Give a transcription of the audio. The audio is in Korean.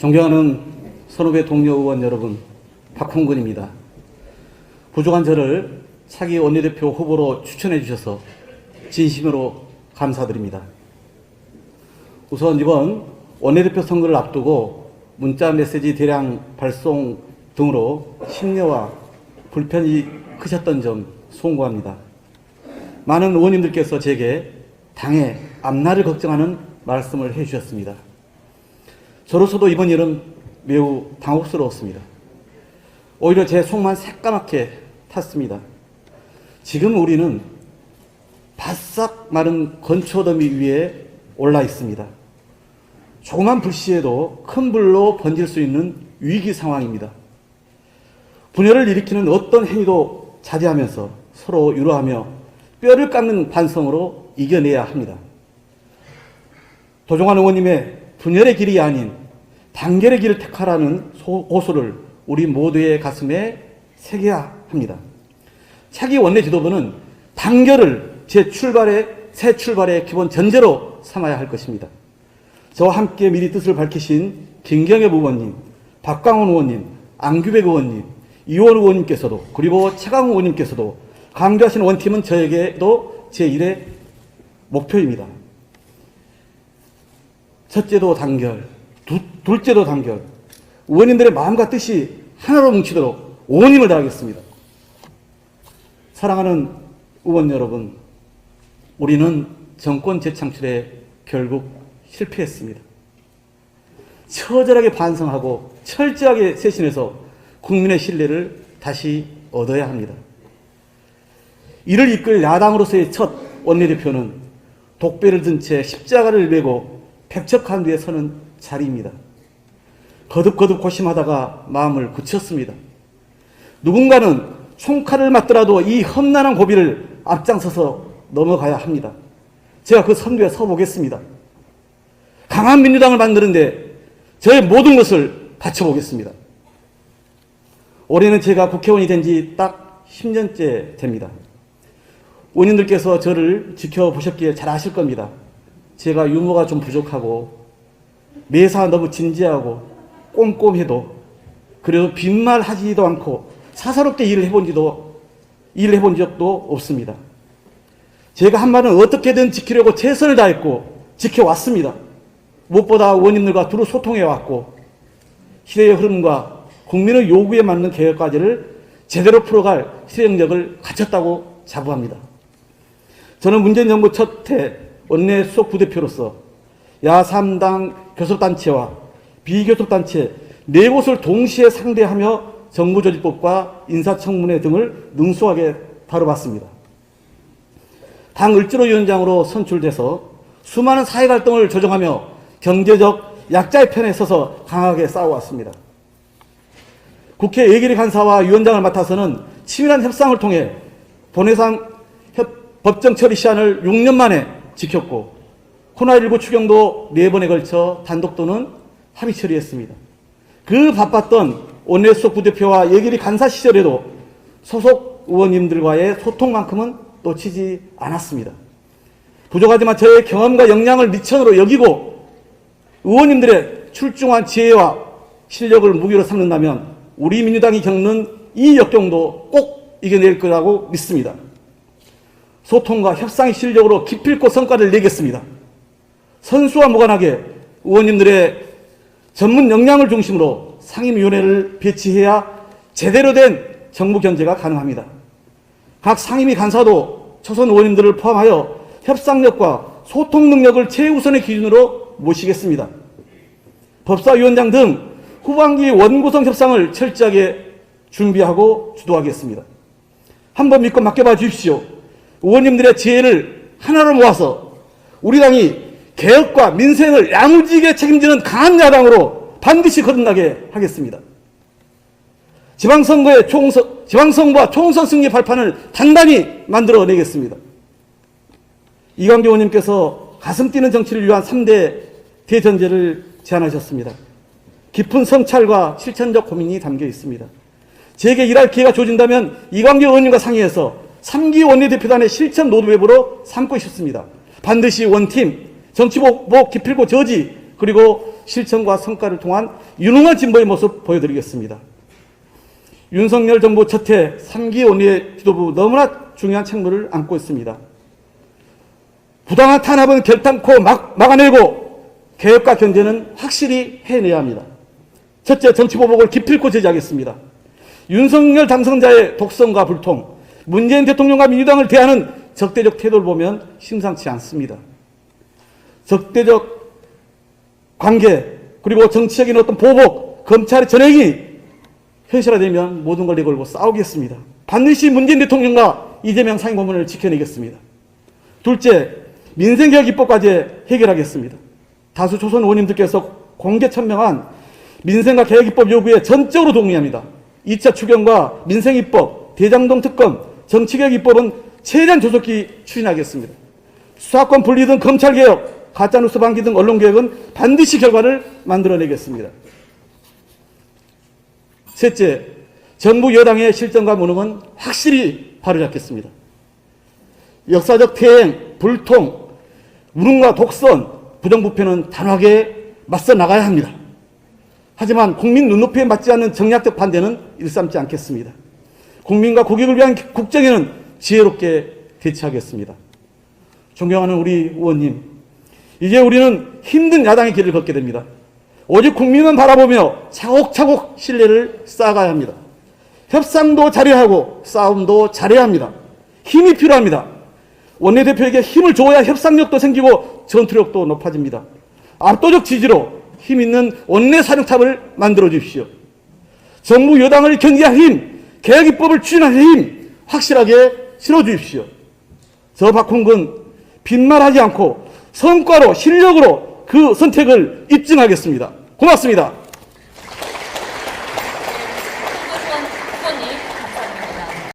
존경하는 선후배 동료 의원 여러분, 박홍근입니다. 부족한 저를 차기 원내대표 후보로 추천해 주셔서 진심으로 감사드립니다. 우선 이번 원내대표 선거를 앞두고 문자 메시지 대량 발송 등으로 심려와 불편이 크셨던 점 송구합니다. 많은 의원님들께서 제게 당의 앞날을 걱정하는 말씀을 해주셨습니다. 저로서도 이번 일은 매우 당혹스러웠습니다. 오히려 제 속만 새까맣게 탔습니다. 지금 우리는 바싹 마른 건초더미 위에 올라 있습니다. 조그만 불씨에도 큰 불로 번질 수 있는 위기 상황입니다. 분열을 일으키는 어떤 행위도 자제하면서 서로 위로하며 뼈를 깎는 반성으로 이겨내야 합니다. 도종환 의원님의 분열의 길이 아닌 단결의 길을 택하라는 호소를 우리 모두의 가슴에 새겨야 합니다. 차기 원내 지도부는 단결을 새 출발의 기본 전제로 삼아야 할 것입니다. 저와 함께 미리 뜻을 밝히신 김경엽 의원님, 박광원 의원님, 안규백 의원님, 이원 의원님께서도 그리고 최강욱 의원님께서도 강조하신 원팀은 저에게도 제1의 목표입니다. 첫째도 단결, 둘째도 단결, 의원님들의 마음과 뜻이 하나로 뭉치도록 온 힘을 다하겠습니다. 사랑하는 의원 여러분, 우리는 정권 재창출에 결국 실패했습니다. 처절하게 반성하고 철저하게 쇄신해서 국민의 신뢰를 다시 얻어야 합니다. 이를 이끌 야당으로서의 첫 원내대표는 독배를 든 채 십자가를 메고 백척한 뒤에 서는 자리입니다. 거듭거듭 고심하다가 마음을 굳혔습니다. 누군가는 총칼을 맞더라도 이 험난한 고비를 앞장서서 넘어가야 합니다. 제가 그 선두에 서보겠습니다. 강한 민주당을 만드는데 저의 모든 것을 바쳐보겠습니다. 올해는 제가 국회의원이 된 지 딱 10년째 됩니다. 의원님들께서 저를 지켜보셨기에 잘 아실 겁니다. 제가 유머가 좀 부족하고 매사 너무 진지하고 꼼꼼해도 그래도 빈말하지도 않고 사사롭게 일을 해본 적도 없습니다. 제가 한 말은 어떻게든 지키려고 최선을 다했고 지켜왔습니다. 무엇보다 의원님들과 두루 소통해왔고 시대의 흐름과 국민의 요구에 맞는 개혁과제를 제대로 풀어갈 실행력을 갖췄다고 자부합니다. 저는 문재인 정부 첫 해 원내 수석 부대표로서 야3당 교섭단체와 비교섭단체 4곳을 동시에 상대하며 정부조직법과 인사청문회 등을 능수하게 다뤄봤습니다. 당 을지로위원장으로 선출돼서 수많은 사회갈등을 조정하며 경제적 약자의 편에 서서 강하게 싸워왔습니다. 국회 예결위 간사와 위원장을 맡아서는 치밀한 협상을 통해 본회상 법정 처리 시한을 6년 만에 지켰고 코로나19 추경도 4번에 걸쳐 단독 또는 합의 처리했습니다. 그 바빴던 원내수석 부대표와 예결위 간사 시절에도 소속 의원님들과의 소통만큼은 놓치지 않았습니다. 부족하지만 저의 경험과 역량을 미천으로 여기고 의원님들의 출중한 지혜와 실력을 무기로 삼는다면 우리 민주당이 겪는 이 역경도 꼭 이겨낼 거라고 믿습니다. 소통과 협상의 실력으로 기필코 성과를 내겠습니다. 선수와 무관하게 의원님들의 전문 역량을 중심으로 상임위원회를 배치해야 제대로 된 정부 견제가 가능합니다. 각 상임위 간사도 초선 의원님들을 포함하여 협상력과 소통 능력을 최우선의 기준으로 모시겠습니다. 법사위원장 등 후반기 원구성 협상을 철저하게 준비하고 주도하겠습니다. 한번 믿고 맡겨봐 주십시오. 의원님들의 지혜를 하나로 모아서 우리 당이 개혁과 민생을 야무지게 책임지는 강한 야당으로 반드시 거듭나게 하겠습니다. 지방선거와 총선 승리 발판을 단단히 만들어내겠습니다. 이광재 의원님께서 가슴 뛰는 정치를 위한 3대 대전제를 제안하셨습니다. 깊은 성찰과 실천적 고민이 담겨 있습니다. 제게 일할 기회가 주어진다면 이광재 의원님과 상의해서 3기 원내대표단의 실천 로드맵으로 삼고 싶습니다. 반드시 원팀, 정치복 기필고 저지, 그리고 실천과 성과를 통한 유능한 진보의 모습 보여드리겠습니다. 윤석열 정부 첫해 3기 원내 지도부 너무나 중요한 책무를 안고 있습니다. 부당한 탄압은 결단코 막아내고 개혁과 견제는 확실히 해내야 합니다. 첫째, 정치보복을 기필코 제지하겠습니다. 윤석열 당선자의 독선과 불통, 문재인 대통령과 민주당을 대하는 적대적 태도를 보면 심상치 않습니다. 적대적 관계, 그리고 정치적인 어떤 보복, 검찰의 전횡이 현실화되면 모든 걸 내걸고 싸우겠습니다. 반드시 문재인 대통령과 이재명 상임고문을 지켜내겠습니다. 둘째, 민생개혁 입법과제 해결하겠습니다. 다수 초선 의원님들께서 공개 천명한 민생과 개혁 입법 요구에 전적으로 동의합니다. 2차 추경과 민생입법, 대장동 특검, 정치개혁 입법은 최대한 조속히 추진하겠습니다. 수사권 분리 등 검찰개혁, 가짜뉴스 방기 등 언론개혁은 반드시 결과를 만들어내겠습니다. 셋째, 정부 여당의 실정과 무능은 확실히 바로잡겠습니다. 역사적 퇴행, 불통, 무능과 독선, 부정부패는 단호하게 맞서 나가야 합니다. 하지만 국민 눈높이에 맞지 않는 정략적 반대는 일삼지 않겠습니다. 국민과 국익을 위한 국정에는 지혜롭게 대처하겠습니다. 존경하는 우리 의원님, 이제 우리는 힘든 야당의 길을 걷게 됩니다. 오직 국민만 바라보며 차곡차곡 신뢰를 쌓아가야 합니다. 협상도 잘해야 하고 싸움도 잘해야 합니다. 힘이 필요합니다. 원내대표에게 힘을 줘야 협상력도 생기고 전투력도 높아집니다. 압도적 지지로 힘 있는 원내 사령탑을 만들어 주십시오. 정부 여당을 견제할 힘, 개혁 입법을 추진할 힘 확실하게 실어 주십시오. 저 박홍근 빈말하지 않고 성과로 실력으로 그 선택을 입증하겠습니다. 고맙습니다.